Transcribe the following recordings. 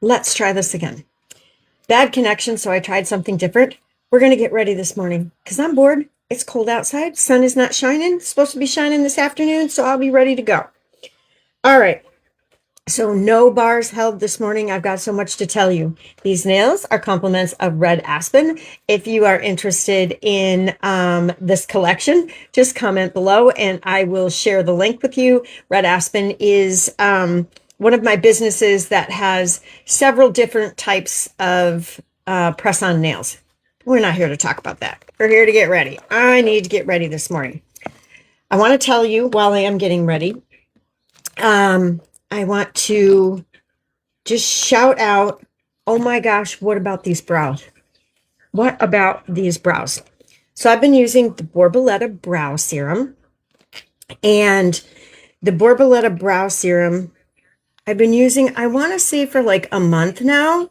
Let's try this again. Bad connection, so I tried something different. We're going to get ready this morning because I'm bored. It's cold outside. Sun is not shining. It's supposed to be shining this afternoon, so I'll be ready to go. All right. So no bars held this morning. I've got so much to tell you. These nails are compliments of Red Aspen. If you are interested in this collection, just comment below and I will share the link with you. Red Aspen is one of my businesses that has several different types of press-on nails. We're not here to talk about that. We're here to get ready. I need to get ready this morning. I want to tell you while I am getting ready, I want to just shout out, oh my gosh, what about these brows? What about these brows? So I've been using the Borboleta Brow Serum. And the Borboleta Brow Serum, I've been using, I want to say for like a month now.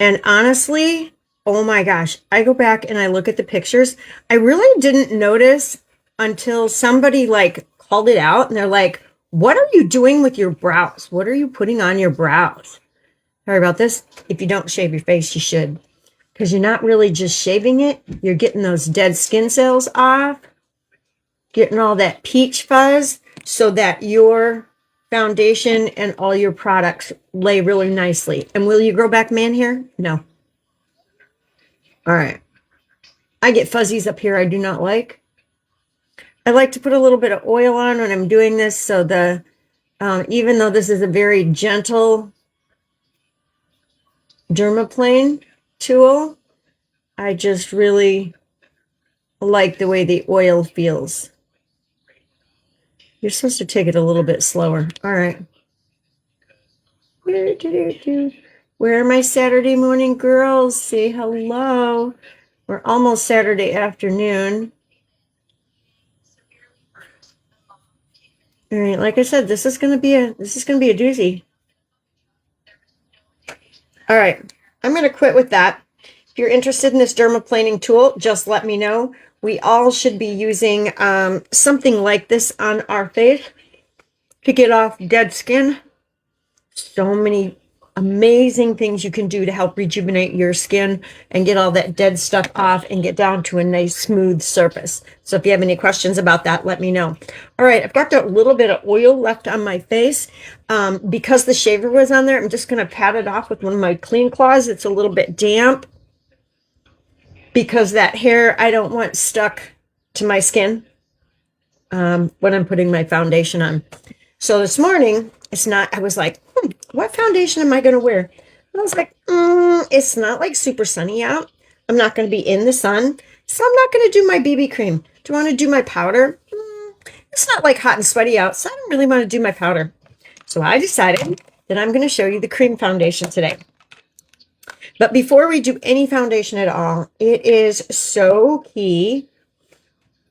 And honestly, oh my gosh, I go back and I look at the pictures. I really didn't notice until somebody like called it out and they're like, what are you doing with your brows? What are you putting on your brows? Sorry about this. If you don't shave your face, you should. Because you're not really just shaving it. You're getting those dead skin cells off. Getting all that peach fuzz so that your foundation and all your products lay really nicely. And will you grow back man hair? No. All right. I get fuzzies up here I do not like. I like to put a little bit of oil on when I'm doing this, so the even though this is a very gentle dermaplane tool, I just really like the way the oil feels. You're supposed to take it a little bit slower. All right. Where are my Saturday morning girls? Say hello. We're almost Saturday afternoon. All right, like I said, this is gonna be a doozy. All right, I'm gonna quit with that. If you're interested in this dermaplaning tool, just let me know. We all should be using something like this on our face to get off dead skin. So many amazing things you can do to help rejuvenate your skin and get all that dead stuff off and get down to a nice smooth surface. So if you have any questions about that, let me know. All right, I've got a little bit of oil left on my face. Because the shaver was on there, I'm just going to pat it off with one of my clean cloths. It's a little bit damp because that hair I don't want stuck to my skin when I'm putting my foundation on. So this morning, I was like, what foundation am I going to wear? And I was like, it's not like super sunny out. I'm not going to be in the sun. So I'm not going to do my BB cream. Do I want to do my powder? It's not like hot and sweaty out. So I don't really want to do my powder. So I decided that I'm going to show you the cream foundation today. But before we do any foundation at all, it is so key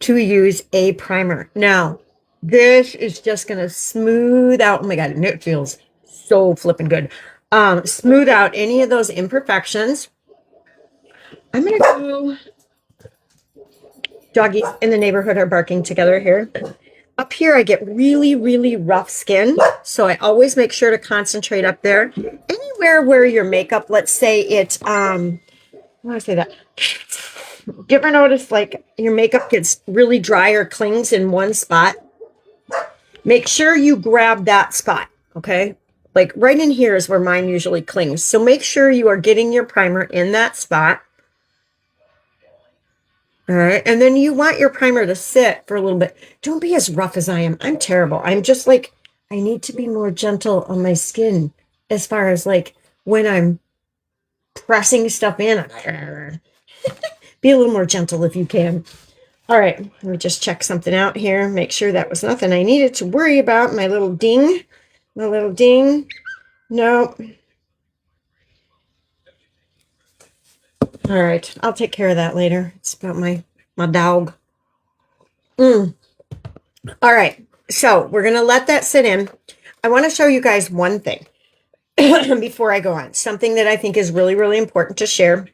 to use a primer. Now, this is just going to smooth out. Oh my God, and it feels so flipping good. Smooth out any of those imperfections. I'm going to go. Doggies in the neighborhood are barking together here. Up here, I get really, really rough skin. So I always make sure to concentrate up there. Anywhere where your makeup, let's say it, how do I say that? Do you ever notice like your makeup gets really dry or clings in one spot? Make sure you grab that spot, okay? Like right in here is where mine usually clings. So make sure you are getting your primer in that spot. All right, and then you want your primer to sit for a little bit. Don't be as rough as I am. I'm terrible. I'm just like, I need to be more gentle on my skin as far as like when I'm pressing stuff in. Be a little more gentle if you can. All right, let me just check something out here. Make sure that was nothing I needed to worry about. My little ding. My little ding. Nope. All right, I'll take care of that later. It's about my dog. All right, so we're going to let that sit in. I want to show you guys one thing before I go on. Something that I think is really, really important to share.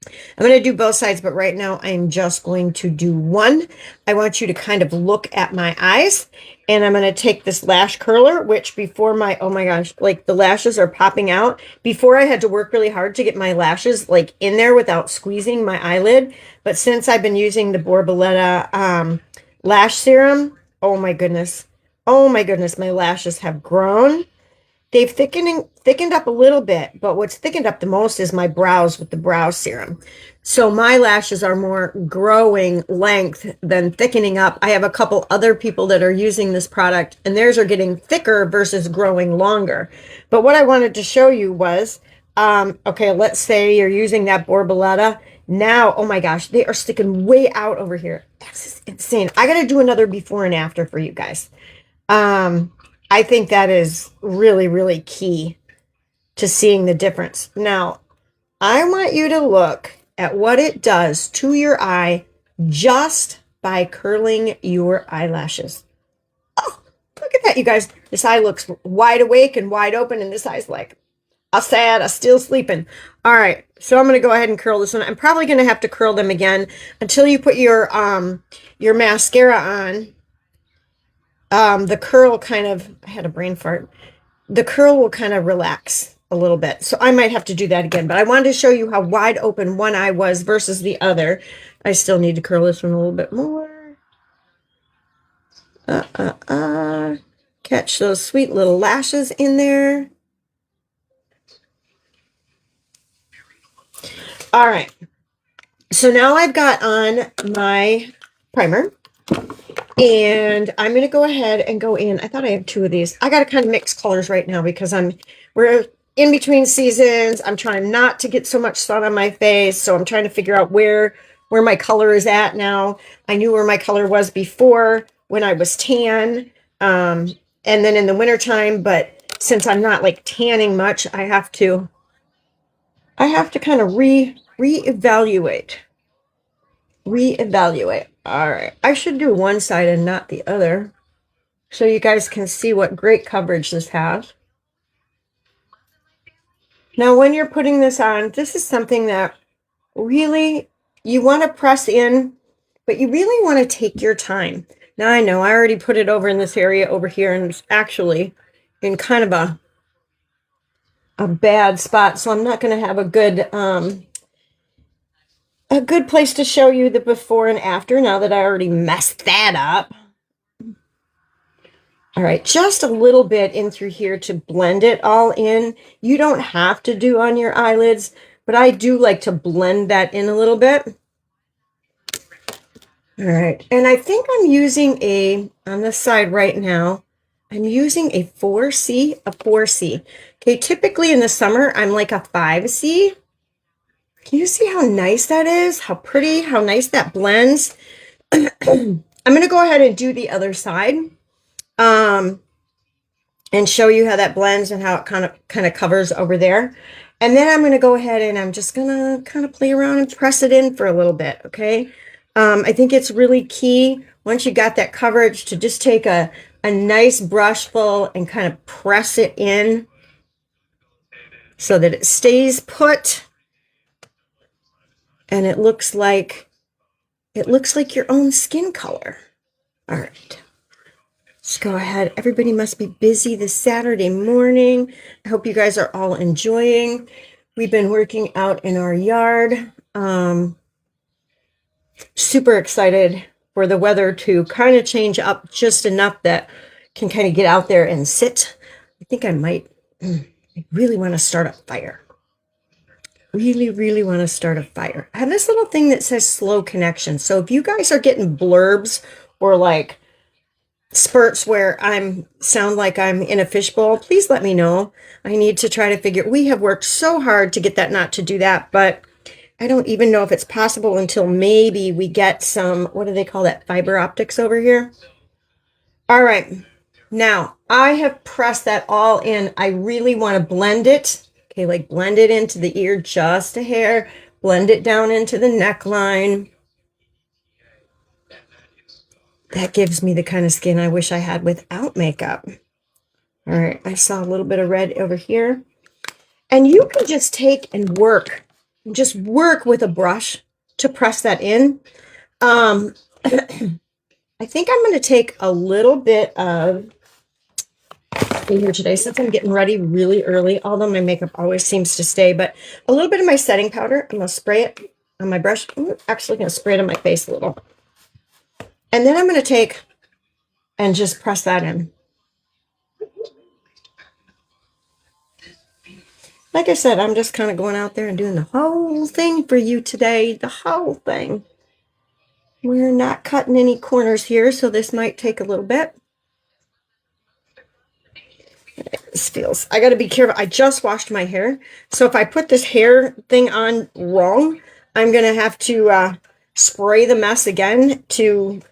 I'm going to do both sides, but right now I'm just going to do one. I want you to kind of look at my eyes, and I'm going to take this lash curler, which before my, oh my gosh, like the lashes are popping out. Before I had to work really hard to get my lashes like in there without squeezing my eyelid. But since I've been using the Borboleta lash serum, oh my goodness. Oh my goodness, my lashes have grown. They've thickened up a little bit, but what's thickened up the most is my brows with the brow serum. So my lashes are more growing length than thickening up. I have a couple other people that are using this product, and theirs are getting thicker versus growing longer. But what I wanted to show you was, okay, let's say you're using that Borboleta. Now, oh my gosh, they are sticking way out over here. That's insane. I got to do another before and after for you guys. I think that is really, really key to seeing the difference. Now, I want you to look at what it does to your eye just by curling your eyelashes. Oh, look at that, you guys. This eye looks wide awake and wide open, and this eye's like, I'm sad, I'm still sleeping. All right, so I'm going to go ahead and curl this one. I'm probably going to have to curl them again until you put your mascara on. The curl kind of, I had a brain fart. The curl will kind of relax a little bit. So I might have to do that again, but I wanted to show you how wide open one eye was versus the other. I still need to curl this one a little bit more. Catch those sweet little lashes in there. All right. So now I've got on my primer. And I'm going to go ahead and go in. I thought I had two of these. I got to kind of mix colors right now because we're in between seasons. I'm trying not to get so much sun on my face. So I'm trying to figure out where my color is at now. I knew where my color was before when I was tan. And then in the wintertime, but since I'm not like tanning much, I have to kind of reevaluate. All right. I should do one side and not the other so you guys can see what great coverage this has. Now, when you're putting this on, this is something that really you want to press in, but you really want to take your time. Now, I know I already put it over in this area over here, and it's actually in kind of a bad spot, so I'm not going to have a good place to show you the before and after now that I already messed that up. All right, just a little bit in through here to blend it all in. You don't have to do on your eyelids, but I do like to blend that in a little bit. All right, and I think I'm using on this side right now, I'm using a 4C. Okay, typically in the summer, I'm like a 5C. Can you see how nice that is? How pretty, how nice that blends? I'm going to go ahead and do the other side. And show you how that blends and how it kind of covers over there. And then I'm going to go ahead and I'm just going to kind of play around and press it in for a little bit, okay? I think it's really key once you got that coverage to just take a nice brush full and kind of press it in so that it stays put and it looks like your own skin color. All right. Let's go ahead. Everybody must be busy this Saturday morning. I hope you guys are all enjoying. We've been working out in our yard. Super excited for the weather to kind of change up just enough that can kind of get out there and sit. I think I really want to start a fire. Really, really want to start a fire. I have this little thing that says slow connection. So if you guys are getting blurbs or like spurts where sound like I'm in a fishbowl, please let me know. I need to try to figure. We have worked so hard to get that not to do that, but I don't even know if it's possible until maybe we get some, what do they call that, fiber optics over here. All right, now I have pressed that all in. I really want to blend it. Okay, like blend it into the ear just a hair, blend it down into the neckline. That gives me the kind of skin I wish I had without makeup. All right, I saw a little bit of red over here. And you can just take and work just work with a brush to press that in. I think I'm going to take a little bit of in here today since I'm getting ready really early, although my makeup always seems to stay, but a little bit of my setting powder. I'm going to spray it on my brush. I'm actually going to spray it on my face a little. And then I'm going to take and just press that in. Like I said, I'm just kind of going out there and doing the whole thing for you today. The whole thing. We're not cutting any corners here, so this might take a little bit. This feels, I got to be careful. I just washed my hair. So if I put this hair thing on wrong, I'm going to have to spray the mess again to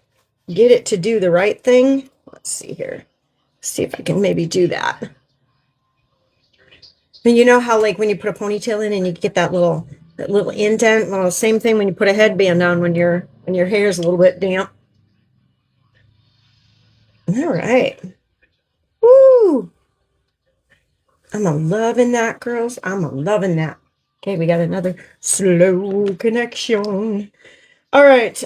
get it to do the right thing. Let's see here. See if I can maybe do that. And you know how like when you put a ponytail in and you get that little indent? Well, same thing when you put a headband on when your hair is a little bit damp. All right. Woo! I'm a loving that, girls. I'm a loving that. Okay, we got another slow connection. All right,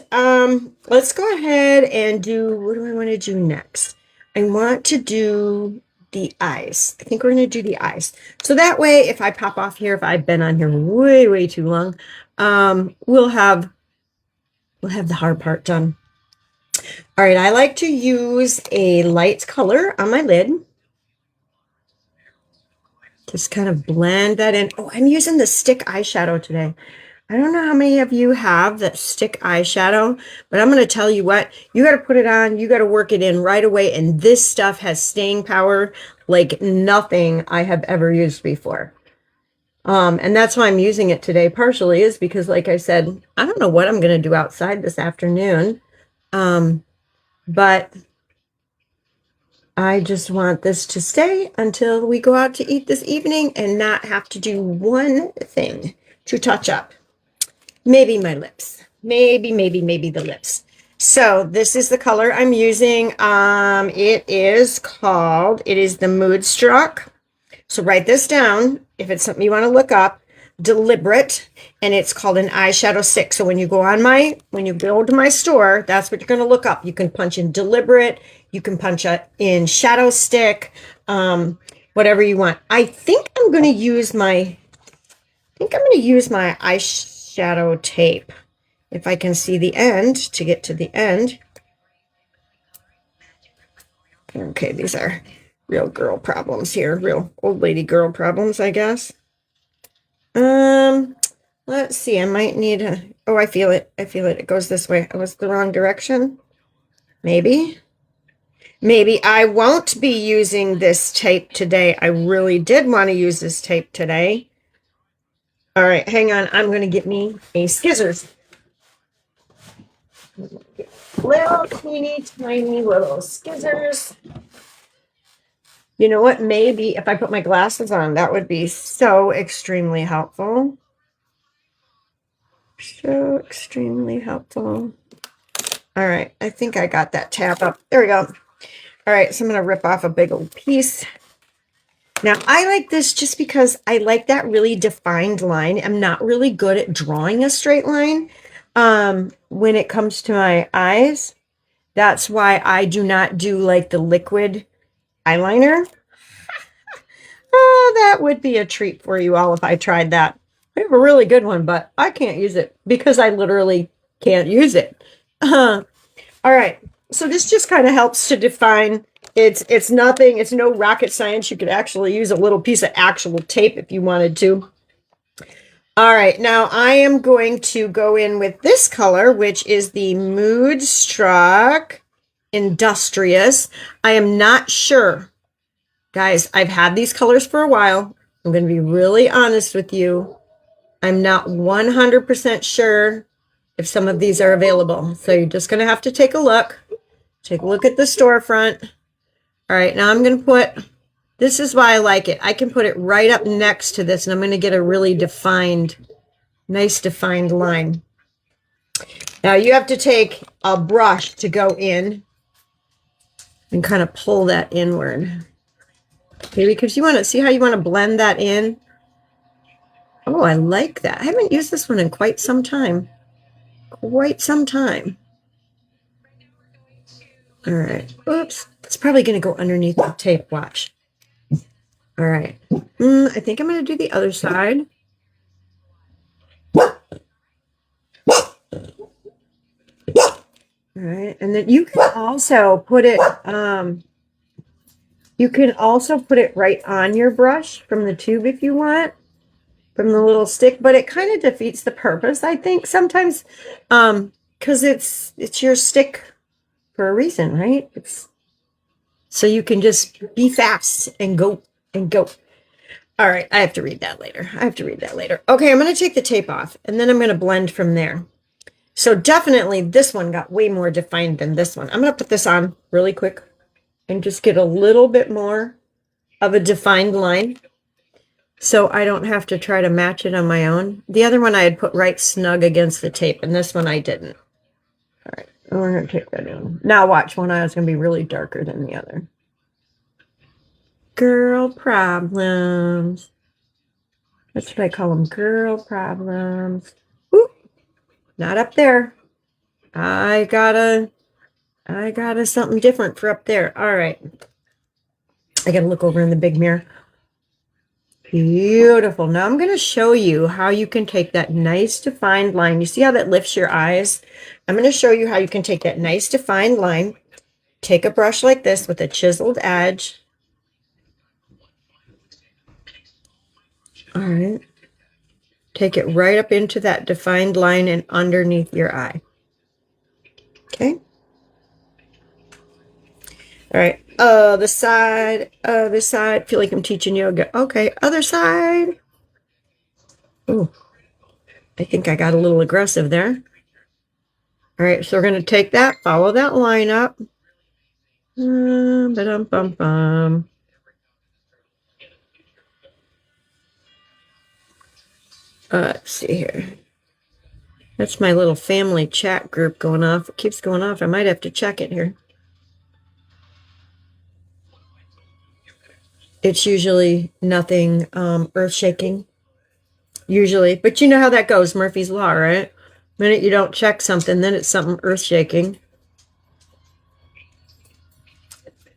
let's go ahead and do, what do I want to do next? I want to do the eyes. I think we're going to do the eyes. So that way, if I pop off here, if I've been on here way, way too long, we'll have the hard part done. All right, I like to use a light color on my lid. Just kind of blend that in. Oh, I'm using the stick eyeshadow today. I don't know how many of you have that stick eyeshadow, but I'm going to tell you what, you got to put it on, you got to work it in right away, and this stuff has staying power like nothing I have ever used before. And that's why I'm using it today, partially is because, like I said, I don't know what I'm going to do outside this afternoon, but I just want this to stay until we go out to eat this evening and not have to do one thing to touch up. Maybe my lips. Maybe the lips. So this is the color I'm using. It is the Moodstruck. So write this down if it's something you want to look up. Deliberate, and it's called an eyeshadow stick. So when you go to my store, that's what you're going to look up. You can punch in Deliberate. You can punch in Shadow Stick, whatever you want. I think I'm going to use my eyeshadow tape. If I can see the end to get to the end. Okay, these are real girl problems here. Real old lady girl problems, I guess. Let's see. I might need oh, I feel it. It goes this way. I was the wrong direction. Maybe I won't be using this tape today. I really did want to use this tape today. All right, hang on. I'm going to get me a scissors. Little teeny tiny little scissors. You know what? Maybe if I put my glasses on, that would be so extremely helpful. So extremely helpful. All right, I think I got that tab up. There we go. All right, so I'm going to rip off a big old piece. Now, I like this just because I like that really defined line. I'm not really good at drawing a straight line when it comes to my eyes. That's why I do not do like the liquid eyeliner. Oh, that would be a treat for you all if I tried that. I have a really good one, but I can't use it because I literally can't use it. All right. So this just kind of helps to define. It's nothing. It's no rocket science. You could actually use a little piece of actual tape if you wanted to. All right. Now I am going to go in with this color, which is the Moodstruck Industrious. I am not sure. Guys, I've had these colors for a while. I'm going to be really honest with you. I'm not 100% sure if some of these are available. So you're just going to have to take a look. Take a look at the storefront. All right, now I'm going to put, this is why I like it. I can put it right up next to this, and I'm going to get a really defined, nice defined line. Now you have to take a brush to go in and kind of pull that inward. Okay, because you want to see how you want to blend that in. Oh, I like that. I haven't used this one in quite some time. Quite some time. All right. Oops. It's probably going to go underneath the tape. Watch. All right. I think I'm going to do the other side. All right. And then you can also put it, right on your brush from the tube if you want, from the little stick, but it kind of defeats the purpose, I think, sometimes, because it's your stick for a reason, right? It's so you can just be fast and go and go. All right, I have to read that later. Okay, I'm going to take the tape off, and then I'm going to blend from there. So definitely this one got way more defined than this one. I'm going to put this on really quick and just get a little bit more of a defined line so I don't have to try to match it on my own. The other one I had put right snug against the tape, and this one I didn't. All right, we're going to take that in. Now watch, one eye is going to be really darker than the other. Girl problems. That's what I call them, girl problems. Ooh, not up there. I got something different for up there. All right. I got to look over in the big mirror. Beautiful. Now I'm going to show you how you can take that nice defined line. You see how that lifts your eyes? I'm going to show you how you can take that nice defined line, take a brush like this with a chiseled edge. All right. Take it right up into that defined line and underneath your eye. Okay. All right. Other side. Feel like I'm teaching yoga. Okay. Other side. Oh, I think I got a little aggressive there. All right. So we're going to take that, follow that line up. Ba-dum-bum-bum. Let's see here. That's my little family chat group going off. It keeps going off. I might have to check it here. It's usually nothing earth-shaking. Usually. But you know how that goes, Murphy's Law, right? The minute you don't check something, then it's something earth-shaking.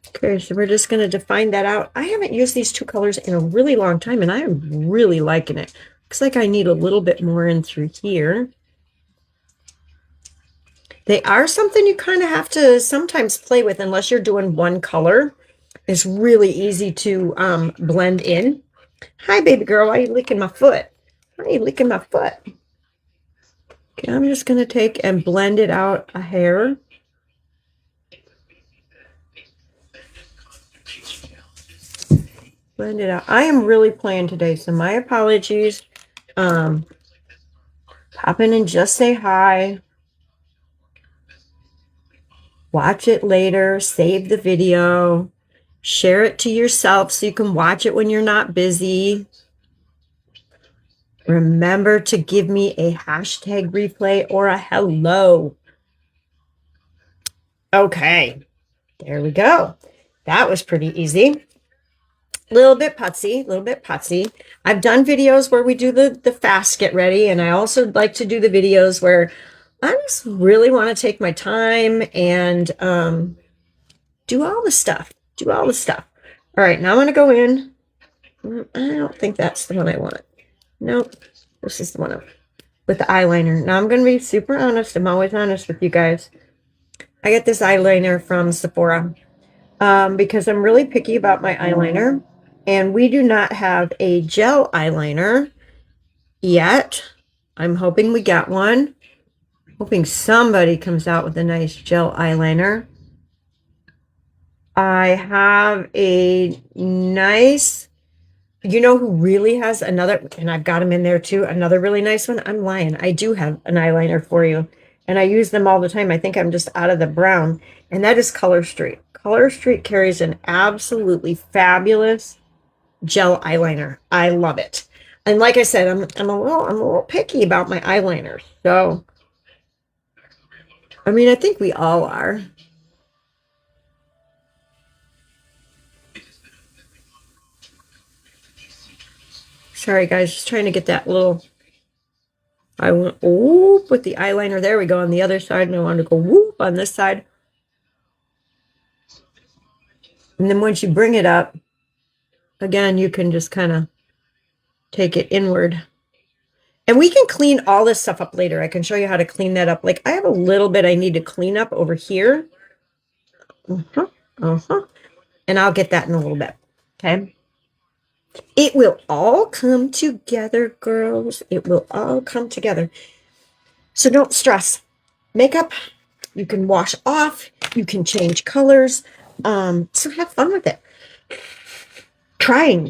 Okay, so we're just going to define that out. I haven't used these two colors in a really long time, and I am really liking it. Looks like I need a little bit more in through here. They are something you kind of have to sometimes play with unless you're doing one color. It's really easy to blend in. Hi, baby girl. Why are you licking my foot? Why are you licking my foot? Okay, I'm just going to take and blend it out a hair. Blend it out. I am really playing today, so my apologies. Pop in and just say hi. Watch it later. Save the video. Share it to yourself so you can watch it when you're not busy. Remember to give me a hashtag replay or a hello. Okay. There we go. That was pretty easy. Little bit putsy. I've done videos where we do the fast get ready, and I also like to do the videos where I just really want to take my time and do all the stuff. All right, now I'm going to go in. I don't think that's the one I want. Nope. This is the one with the eyeliner. Now I'm going to be super honest. I'm always honest with you guys. I get this eyeliner from Sephora because I'm really picky about my eyeliner. And we do not have a gel eyeliner yet. I'm hoping we get one. Hoping somebody comes out with a nice gel eyeliner. I have a nice, you know who really has another, and I've got them in there too, another really nice one? I'm lying. I do have an eyeliner for you. And I use them all the time. I think I'm just out of the brown. And that is Color Street. Color Street carries an absolutely fabulous gel eyeliner. I love it. And like I said, I'm a little picky about my eyeliner. So, I mean, I think we all are. Sorry, guys. Just trying to get that little... I went whoop with the eyeliner. There we go on the other side. And I want to go whoop on this side. And then once you bring it up, again, you can just kind of take it inward. And we can clean all this stuff up later. I can show you how to clean that up. Like, I have a little bit I need to clean up over here. And I'll get that in a little bit. Okay. It will all come together, girls. It will all come together. So don't stress. Makeup, you can wash off. You can change colors. So have fun with it.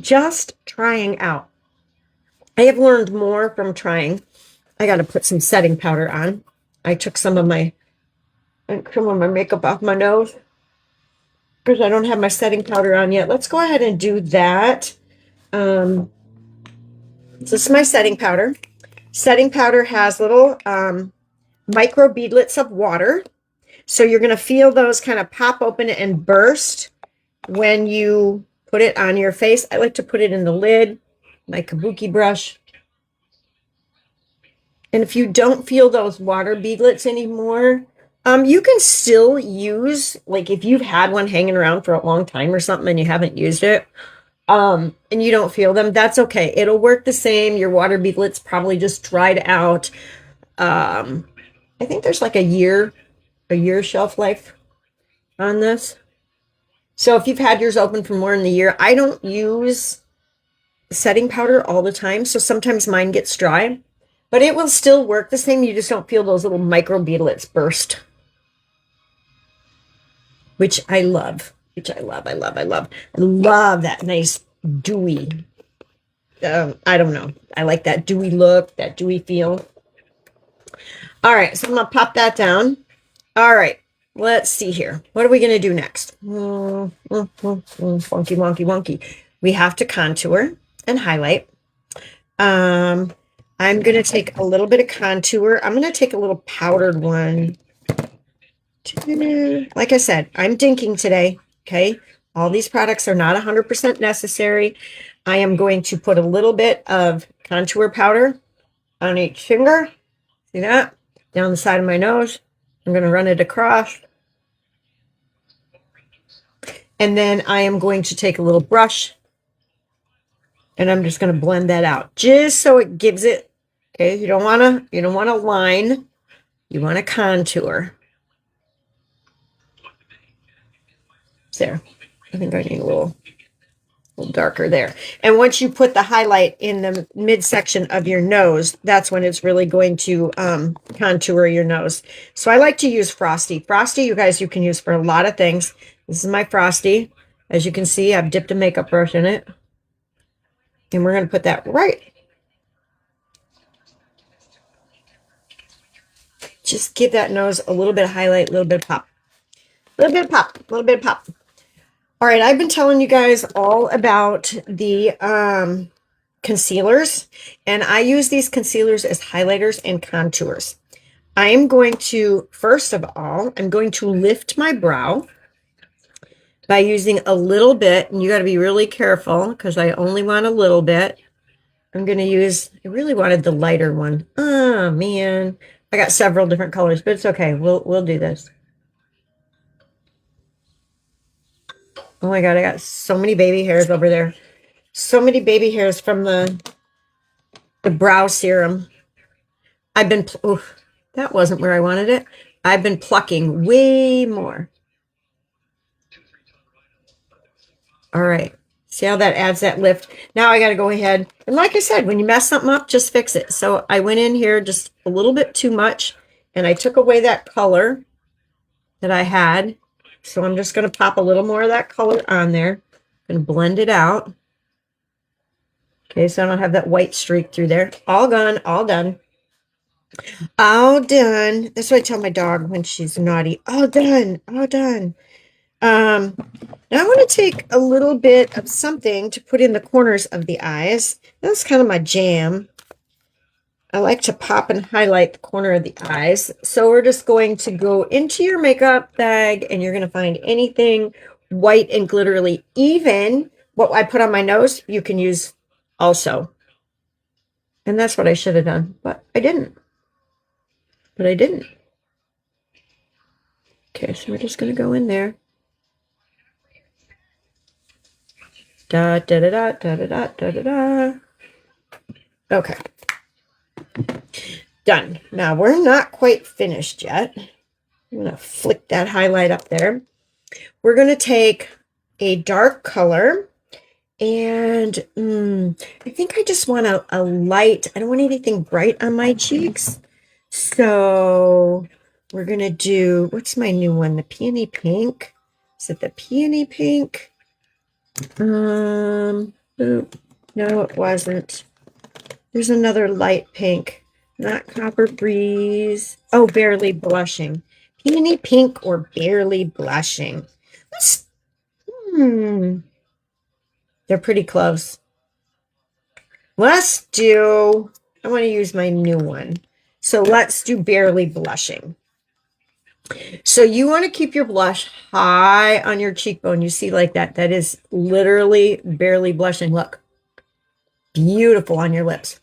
Just trying out. I have learned more from trying. I got to put some setting powder on. I took some of my makeup off my nose because I don't have my setting powder on yet. Let's go ahead and do that. So this is my setting powder. Setting powder has little micro beadlets of water. So you're going to feel those kind of pop open and burst when you put it on your face. I like to put it in the lid, my kabuki brush. And if you don't feel those water beadlets anymore, you can still use, like if you've had one hanging around for a long time or something and you haven't used it, and you don't feel them, that's okay. It'll work the same. Your water beadlets probably just dried out. I think there's like a year shelf life on this. So if you've had yours open for more than a year, I don't use setting powder all the time. So sometimes mine gets dry, but it will still work the same. You just don't feel those little micro beadlets burst, which I love. I love that nice dewy, I don't know. I like that dewy look, that dewy feel. All right, so I'm going to pop that down. All right, let's see here. What are we going to do next? Wonky. We have to contour and highlight. I'm going to take a little bit of contour. I'm going to take a little powdered one. Like I said, I'm dinking today. Okay, all these products are not 100% necessary. I am going to put a little bit of contour powder on each finger. See that? Down the side of my nose. I'm going to run it across. And then I am going to take a little brush. And I'm just going to blend that out. Just so it gives it, okay, you don't want to line. You want to contour. There. I think I need a little darker there. And once you put the highlight in the midsection of your nose, that's when it's really going to contour your nose. So I like to use Frosty. Frosty, you guys, you can use for a lot of things. This is my Frosty. As you can see, I've dipped a makeup brush in it. And we're going to put that right. Just give that nose a little bit of highlight, a little bit of pop. A little bit of pop, a little bit of pop. All right, I've been telling you guys all about the concealers, and I use these concealers as highlighters and contours. I am going to, first of all, I'm going to lift my brow by using a little bit, and you got to be really careful because I only want a little bit. I'm going to use, I really wanted the lighter one. Oh, man. I got several different colors, but it's okay. We'll do this. Oh my God, I got so many baby hairs over there. So many baby hairs from the brow serum. I've been, that wasn't where I wanted it. I've been plucking way more. All right. See how that adds that lift? Now I got to go ahead. And like I said, when you mess something up, just fix it. So I went in here just a little bit too much, and I took away that color that I had. So I'm just going to pop a little more of that color on there and blend it out. Okay, so I don't have that white streak through there. All gone, all done. All done. That's what I tell my dog when she's naughty. All done, all done. Now I want to take a little bit of something to put in the corners of the eyes. That's kind of my jam. I like to pop and highlight the corner of the eyes. So we're just going to go into your makeup bag, and you're going to find anything white and glittery. Even what I put on my nose, you can use also. And that's what I should have done, but I didn't. Okay, so we're just going to go in there. Da da da da da da da da da. Okay. Done. Now we're not quite finished yet. I'm going to flick that highlight up there. We're going to take a dark color, and I think I just want a light. I don't want anything bright on my cheeks. So we're going to do, what's my new one? The peony pink. Is it the peony pink? No, it wasn't. There's another light pink. Not Copper Breeze. Oh, Barely Blushing. Peony pink or Barely Blushing. They're pretty close. Let's do, I want to use my new one. So let's do Barely Blushing. So you want to keep your blush high on your cheekbone. You see like that. That is literally barely blushing. Look. Beautiful on your lips.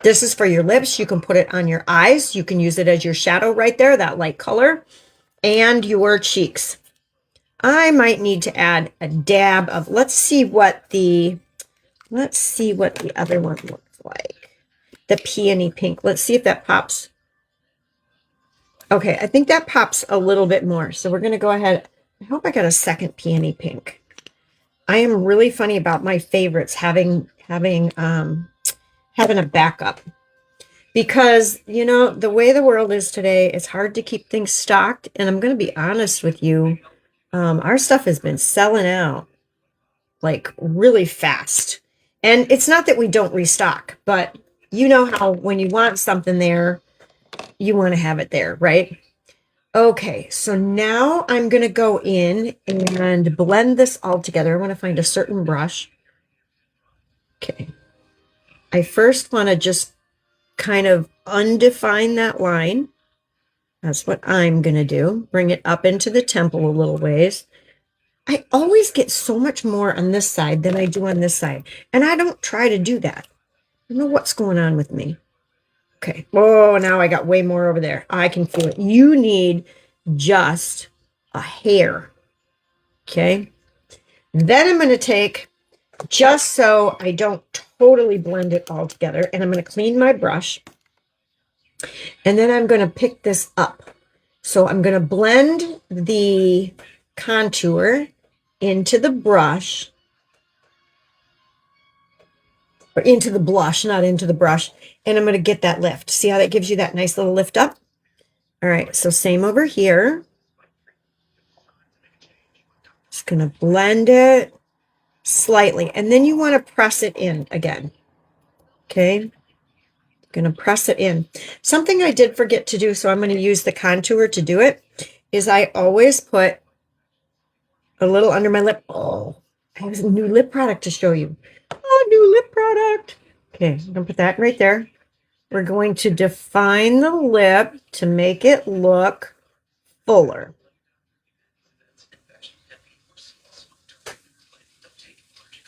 This is for your lips. You can put it on your eyes. You can use it as your shadow right there, that light color, and your cheeks. I might need to add a dab of, let's see what the other one looks like. The peony pink. Let's see if that pops. Okay, I think that pops a little bit more. So we're going to go ahead. I hope I got a second peony pink. I am really funny about my favorites having a backup, because you know the way the world is today, it's hard to keep things stocked. And I'm going to be honest with you, our stuff has been selling out like really fast. And it's not that we don't restock, but you know how when you want something there, you want to have it there, right? Okay, so now I'm going to go in and blend this all together. I want to find a certain brush. Okay. I first want to just kind of undefine that line. That's what I'm going to do. Bring it up into the temple a little ways. I always get so much more on this side than I do on this side. And I don't try to do that. I don't know what's going on with me. Okay. Oh, now I got way more over there. I can feel it. You need just a hair. Okay. Then I'm going to take, just so I don't totally blend it all together, and I'm going to clean my brush. And then I'm going to pick this up. So I'm going to blend the contour into the brush, or into the blush, not into the brush. And I'm going to get that lift. See how that gives you that nice little lift up? All right, so same over here. Just going to blend it slightly. And then you want to press it in again. Okay. Going to press it in. Something I did forget to do, so I'm going to use the contour to do it, is I always put a little under my lip. Oh, I have a new lip product to show you. Oh, new lip product. Okay, I'm going to put that right there. We're going to define the lip to make it look fuller.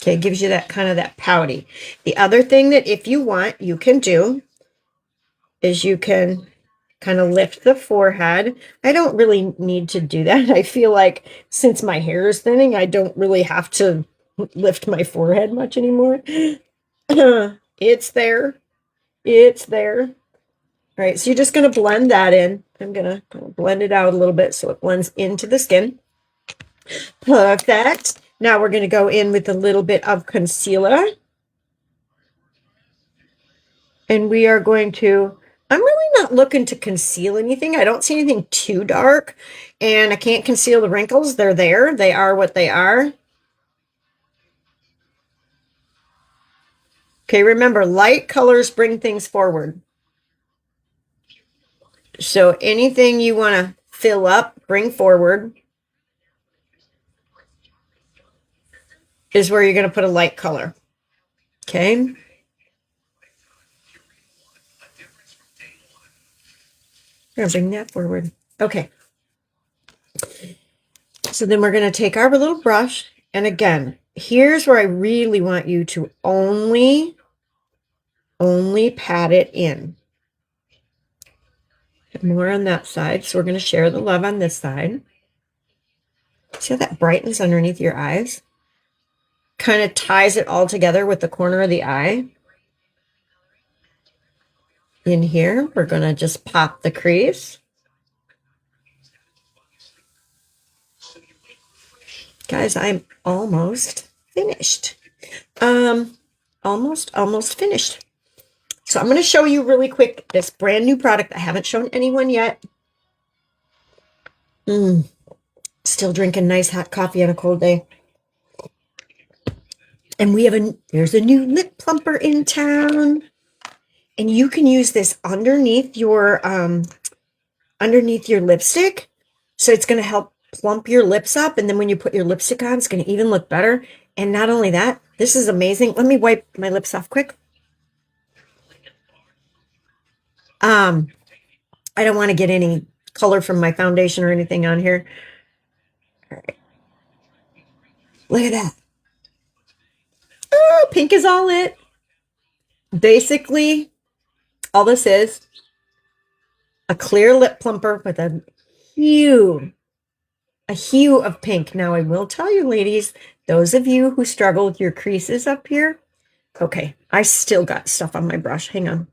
Okay, it gives you that kind of that pouty. The other thing that if you want, you can do is you can kind of lift the forehead. I don't really need to do that. I feel like since my hair is thinning, I don't really have to lift my forehead much anymore. It's there. It's there. All right, so you're just going to blend that in. I'm going to blend it out a little bit so it blends into the skin. Perfect. Now we're going to go in with a little bit of concealer. And we are going to, I'm really not looking to conceal anything. I don't see anything too dark. And I can't conceal the wrinkles. They're there. They are what they are. Okay, remember, light colors bring things forward. So anything you want to fill up, bring forward, is where you're going to put a light color. Okay. I'm going to bring that forward. Okay. So then we're going to take our little brush. And again, here's where I really want you to only only pat it in. More on that side. So we're going to share the love on this side. See how that brightens underneath your eyes? Kind of ties it all together with the corner of the eye. In here, we're going to just pop the crease. Guys, I'm almost finished. Almost finished. So I'm going to show you really quick this brand new product. I haven't shown anyone yet. Still drinking nice hot coffee on a cold day. And there's a new lip plumper in town. And you can use this underneath your lipstick. So it's going to help plump your lips up. And then when you put your lipstick on, it's going to even look better. And not only that, this is amazing. Let me wipe my lips off quick. I don't want to get any color from my foundation or anything on here. All right. Look at that. Oh, pink is all it. Basically, all this is a clear lip plumper with a hue of pink. Now, I will tell you, ladies, those of you who struggle with your creases up here, okay, I still got stuff on my brush. Hang on.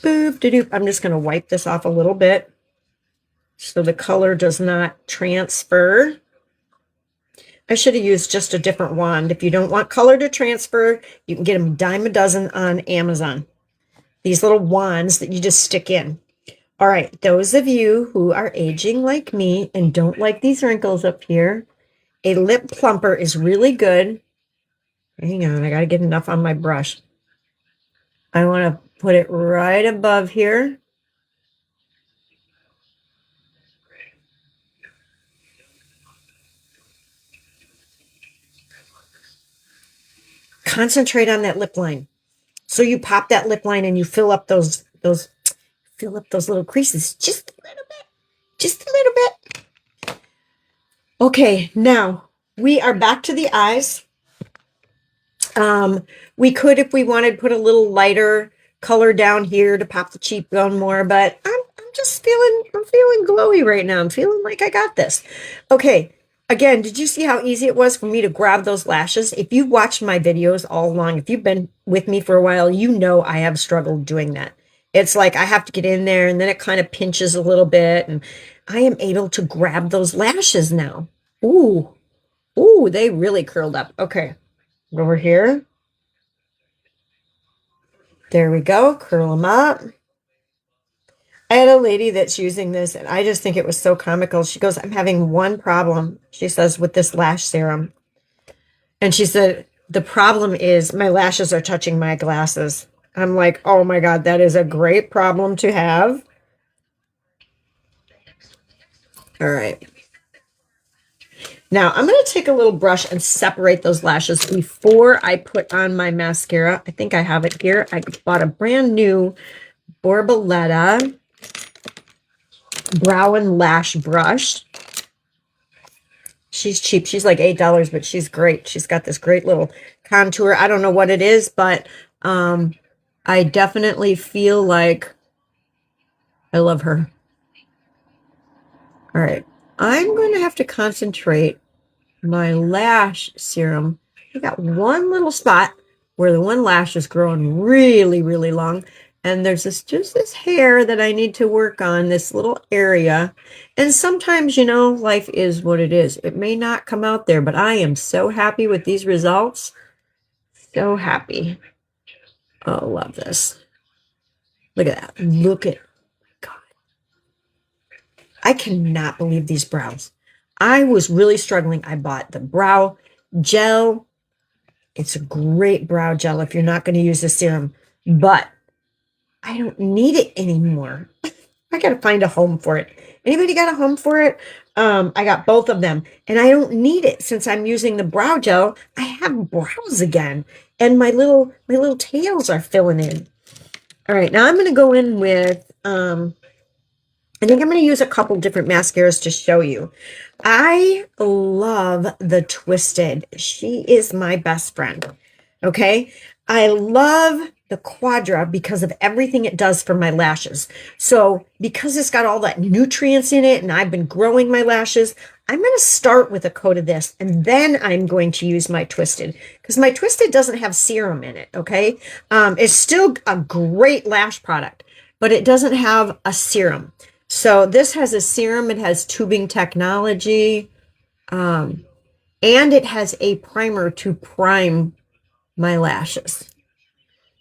Boop-de-doop. I'm just going to wipe this off a little bit so the color does not transfer. I should have used just a different wand. If you don't want color to transfer, you can get them dime a dozen on Amazon. These little wands that you just stick in. All right, those of you who are aging like me and don't like these wrinkles up here, a lip plumper is really good. Hang on, I got to get enough on my brush. I want to put it right above here. Concentrate on that lip line. So you pop that lip line and you fill up those little creases just a little bit. Just a little bit. Okay, now we are back to the eyes. We could, if we wanted, put a little lighter color down here to pop the cheekbone more, but I'm feeling glowy right now. I'm feeling like I got this. Okay. Again, did you see how easy it was for me to grab those lashes? If you've watched my videos all along, if you've been with me for a while, you know I have struggled doing that. It's like I have to get in there and then it kind of pinches a little bit and I am able to grab those lashes now. Ooh, they really curled up. Okay, over here. There we go, curl them up. I had a lady that's using this, and I just think it was so comical. She goes, I'm having one problem, she says, with this lash serum. And she said, the problem is my lashes are touching my glasses. I'm like, oh my God, that is a great problem to have. All right. Now, I'm going to take a little brush and separate those lashes before I put on my mascara. I think I have it here. I bought a brand new Borboleta Brow and Lash brush. She's cheap. She's like $8, but she's great. She's got this great little contour. I don't know what it is, but I definitely feel like I love her. All right. I'm going to have to concentrate my lash serum. I got one little spot where the one lash is growing really, really long. And there's just this hair that I need to work on, this little area. And sometimes, you know, life is what it is. It may not come out there, but I am so happy with these results. So happy. Oh, love this. Look at that. Look at God. I cannot believe these brows. I was really struggling. I bought the brow gel. It's a great brow gel if you're not going to use the serum, but I don't need it anymore. I got to find a home for it. Anybody got a home for it? I got both of them and I don't need it since I'm using the brow gel. I have brows again and my little tails are filling in. All right. Now I'm going to go in with, I think I'm going to use a couple different mascaras to show you. I love the Twisted. She is my best friend. Okay. I love the Quadra because of everything it does for my lashes. So because it's got all that nutrients in it and I've been growing my lashes, I'm going to start with a coat of this and then I'm going to use my Twisted because my Twisted doesn't have serum in it. Okay. It's still a great lash product, but it doesn't have a serum. So this has a serum. It has tubing technology, and it has a primer to prime my lashes.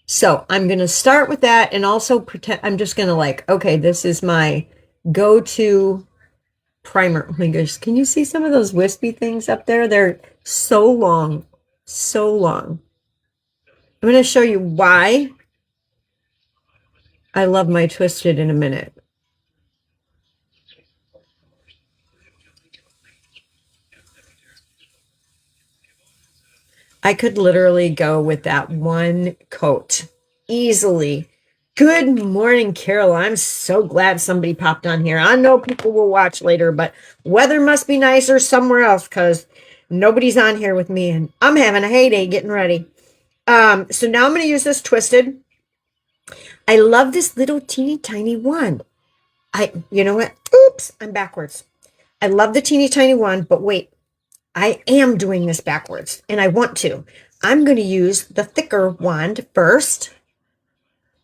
So I'm going to start with that and also pretend I'm just going to like, okay, this is my go-to primer. Oh my gosh, can you see some of those wispy things up there? They're so long, so long. I'm going to show you why I love my Twisted in a minute. I could literally go with that one coat easily. Good morning, Carol. I'm so glad somebody popped on here. I know people will watch later, but weather must be nicer somewhere else because nobody's on here with me and I'm having a heyday getting ready. So now I'm going to use this Twisted. I love this little teeny tiny one. You know what? Oops, I'm backwards. I love the teeny tiny one, but wait, I am doing this backwards and I want to. I'm going to use the thicker wand first.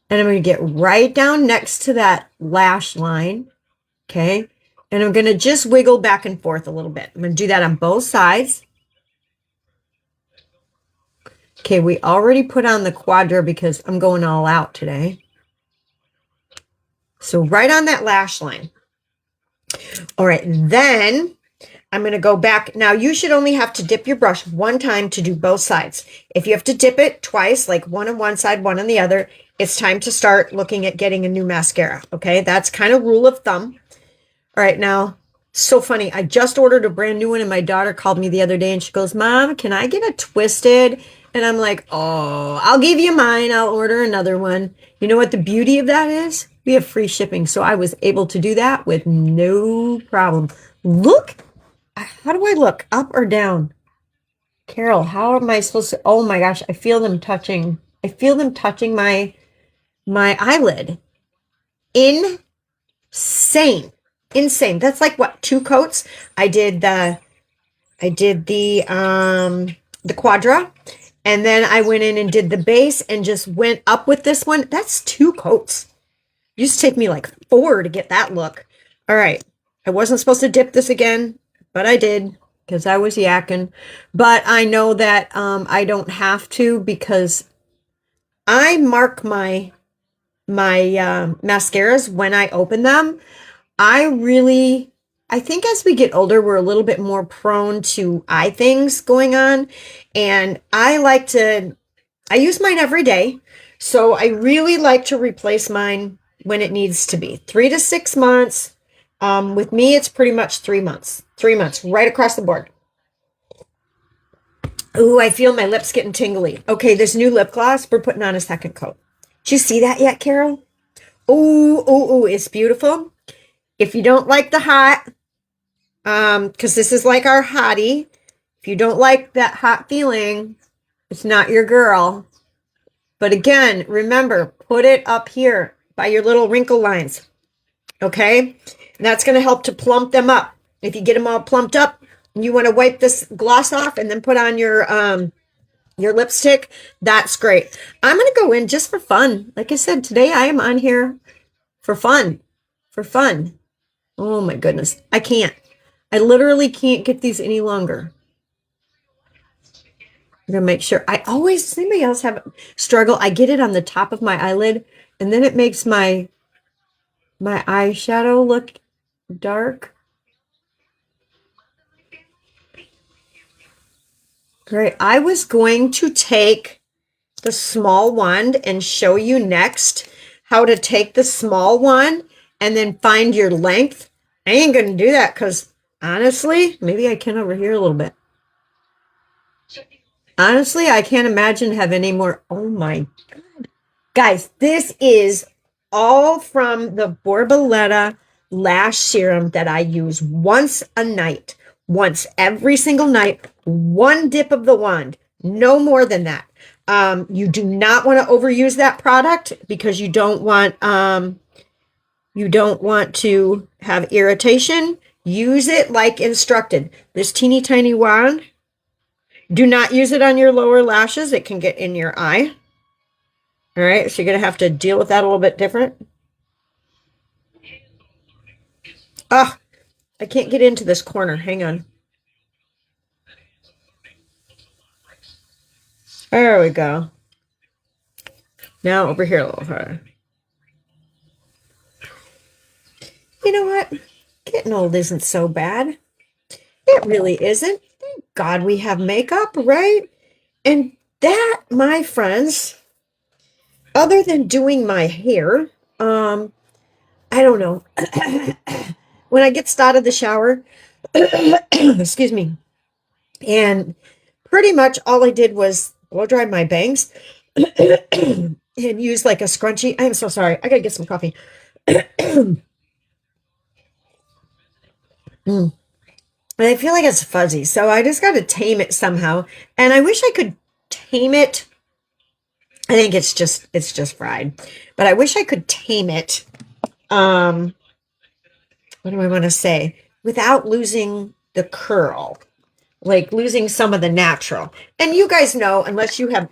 And I'm going to get right down next to that lash line. Okay. And I'm going to just wiggle back and forth a little bit. I'm going to do that on both sides. Okay. We already put on the Quadra because I'm going all out today. So right on that lash line. All right. Then I'm going to go back. Now, you should only have to dip your brush one time to do both sides. If you have to dip it twice, like one on one side, one on the other, it's time to start looking at getting a new mascara. Okay, that's kind of rule of thumb. All right, now, so funny. I just ordered a brand new one, and my daughter called me the other day, and she goes, Mom, can I get a Twisted? And I'm like, oh, I'll give you mine. I'll order another one. You know what the beauty of that is? We have free shipping, so I was able to do that with no problem. Look. How do I look? Up or down? Carol, how am I supposed to? Oh my gosh, I feel them touching. I feel them touching my eyelid. Insane. Insane. That's like what, 2 coats? I did the Quadra, and then I went in and did the base and just went up with this one. That's 2 coats. It used to take me like 4 to get that look. All right. I wasn't supposed to dip this again, but I did because I was yakking. But I know that I don't have to because I mark my mascaras when I open them. I think as we get older, we're a little bit more prone to eye things going on. And I use mine every day. So I really like to replace mine when it needs to be 3 to 6 months. With me, it's pretty much 3 months. 3 months, right across the board. Ooh, I feel my lips getting tingly. Okay, this new lip gloss, we're putting on a second coat. Did you see that yet, Carol? Ooh, it's beautiful. If you don't like the hot, because this is like our hottie. If you don't like that hot feeling, it's not your girl. But again, remember, put it up here by your little wrinkle lines. Okay? And that's going to help to plump them up. If you get them all plumped up, you want to wipe this gloss off and then put on your lipstick, that's great. I'm going to go in just for fun. Like I said, today I am on here for fun. For fun. Oh my goodness. I can't. I literally can't get these any longer. I'm going to make sure. Does anybody else have struggle? I get it on the top of my eyelid and then it makes my eyeshadow look dark. Great. I was going to take the small wand and show you next how to take the small one and then find your length. I ain't going to do that because honestly, maybe I can over here a little bit. Honestly, I can't imagine having any more. Oh my God. Guys, this is all from the Borboleta Lash Serum that I use once a night. Once every single night, 1 dip of the wand, no more than that. You do not want to overuse that product because you don't want to have irritation. Use it like instructed. This teeny tiny wand, do not use it on your lower lashes. It can get in your eye. All right, so you're going to have to deal with that a little bit different. Oh, I can't get into this corner. Hang on. There we go. Now over here a little harder. You know what? Getting old isn't so bad. It really isn't. Thank God we have makeup, right? And that, my friends, other than doing my hair, I don't know. When I get out of the shower, excuse me, and pretty much all I did was blow dry my bangs and use like a scrunchie. I'm so sorry. I gotta get some coffee. And I feel like it's fuzzy, so I just got to tame it somehow. And I wish I could tame it. I think it's just fried, but I wish I could tame it. What do I want to say? Without losing the curl, like losing some of the natural. And you guys know, unless you have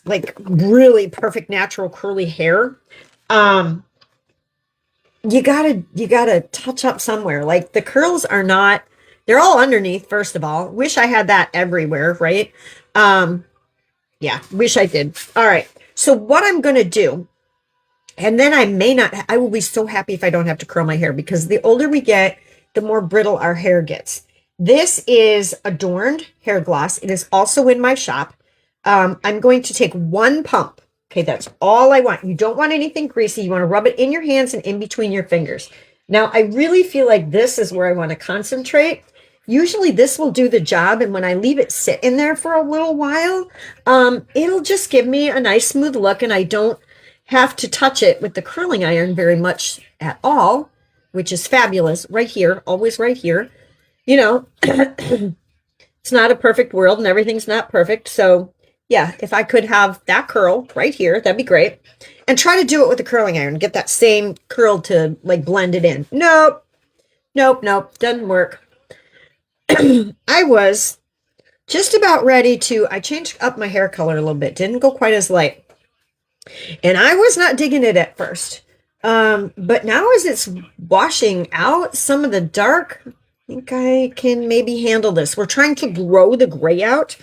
like really perfect natural curly hair, you gotta touch up somewhere. Like the curls are not, they're all underneath, first of all. Wish I had that everywhere, right? Yeah, wish I did. All right. So what I'm gonna do, and then I will be so happy if I don't have to curl my hair, because the older we get, the more brittle our hair gets. This is Adorned hair gloss. It is also in my shop. I'm going to take one pump. Okay, that's all I want. You don't want anything greasy. You want to rub it in your hands and in between your fingers. Now, I really feel like this is where I want to concentrate. Usually this will do the job, and when I leave it sit in there for a little while, it'll just give me a nice smooth look, and I don't have to touch it with the curling iron very much at all, which is fabulous. Right here, always right here. You know, it's not a perfect world and everything's not perfect. So yeah, if I could have that curl right here, that'd be great. And try to do it with the curling iron. Get that same curl to like blend it in. Nope. Doesn't work. I was just about ready to, I changed up my hair color a little bit. Didn't go quite as light. And I was not digging it at first. But now as it's washing out some of the dark, I think I can maybe handle this. We're trying to grow the gray out.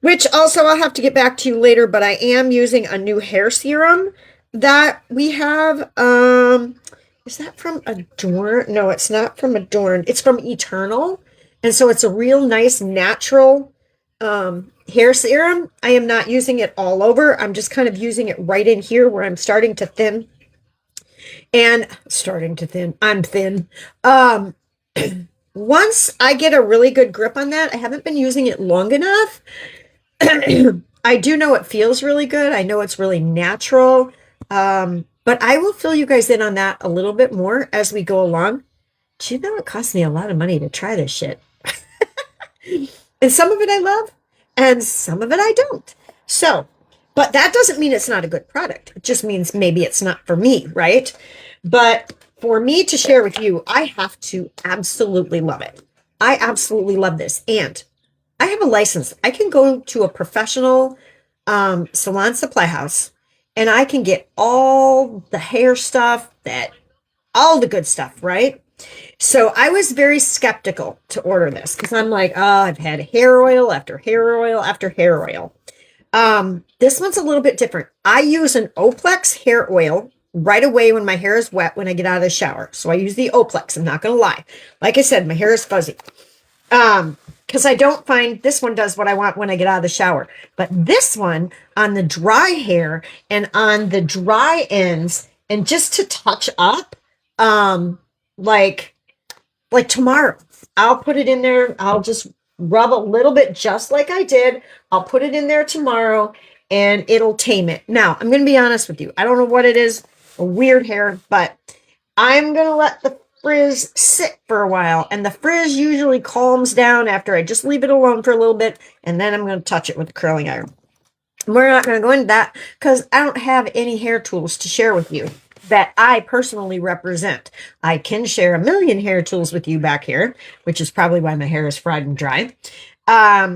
Which also I'll have to get back to you later, but I am using a new hair serum that we have. Is that from Adorn? No, it's not from Adorn. It's from Eternal. And so it's a real nice natural hair serum. I am not using it all over. I'm just kind of using it right in here where I'm starting to thin. And I'm thin. Once I get a really good grip on that, I haven't been using it long enough. I do know it feels really good. I know it's really natural. But I will fill you guys in on that a little bit more as we go along. Do you know it costs me a lot of money to try this shit? And some of it I love, and some of it I don't. So, but that doesn't mean it's not a good product. It just means maybe it's not for me, right? But for me to share with you, I have to absolutely love it. I absolutely love this. And I have a license. I can go to a professional salon supply house, and I can get all the hair stuff, all the good stuff, right? So I was very skeptical to order this because I'm like, oh, I've had hair oil after hair oil after hair oil. This one's a little bit different. I use an Oplex hair oil right away when my hair is wet when I get out of the shower. So I use the Oplex. I'm not going to lie. Like I said, my hair is fuzzy. Because I don't find this one does what I want when I get out of the shower. But this one on the dry hair and on the dry ends and just to touch up, like tomorrow, I'll put it in there. I'll just rub a little bit just like I did. I'll put it in there tomorrow and it'll tame it. Now, I'm going to be honest with you. I don't know what it is, a weird hair, but I'm going to let frizz sit for a while. And the frizz usually calms down after I just leave it alone for a little bit. And then I'm going to touch it with the curling iron. We're not going to go into that because I don't have any hair tools to share with you that I personally represent. I can share a million hair tools with you back here, which is probably why my hair is fried and dry. Oh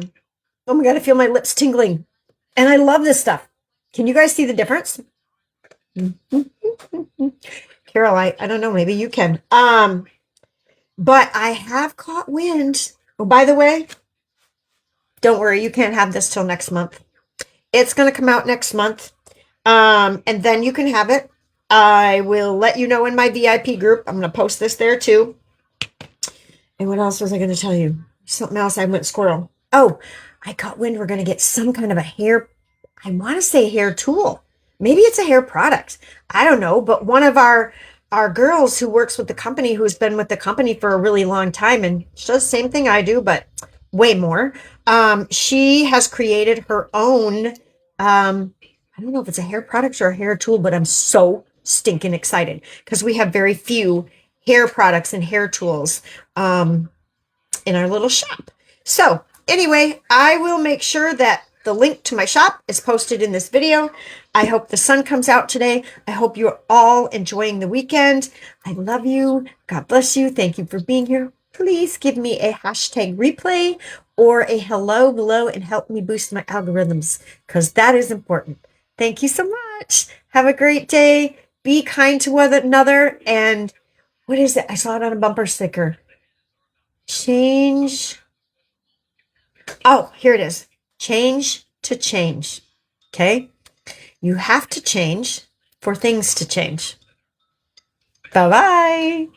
my God, I feel my lips tingling. And I love this stuff. Can you guys see the difference? Carol, I don't know, maybe you can. But I have caught wind. Oh, by the way, don't worry, you can't have this till next month. It's going to come out next month. And then you can have it. I will let you know in my VIP group. I'm going to post this there too. And what else was I going to tell you? Something else. I went squirrel. Oh, I caught wind. We're going to get some kind of a hair. I want to say hair tool. Maybe it's a hair product. I don't know. But one of our girls who works with the company, who's been with the company for a really long time, and she does the same thing I do, but way more. She has created her own, I don't know if it's a hair product or a hair tool, but I'm so stinking excited because we have very few hair products and hair tools in our little shop. So anyway, I will make sure that the link to my shop is posted in this video. I hope the sun comes out today. I hope you're all enjoying the weekend. I love you. God bless you. Thank you for being here. Please give me a hashtag replay or a hello below and help me boost my algorithms because that is important. Thank you so much. Have a great day. Be kind to one another. And what is it? I saw it on a bumper sticker. Change. Oh, here it is. Change to change. Okay? You have to change for things to change. Bye-bye.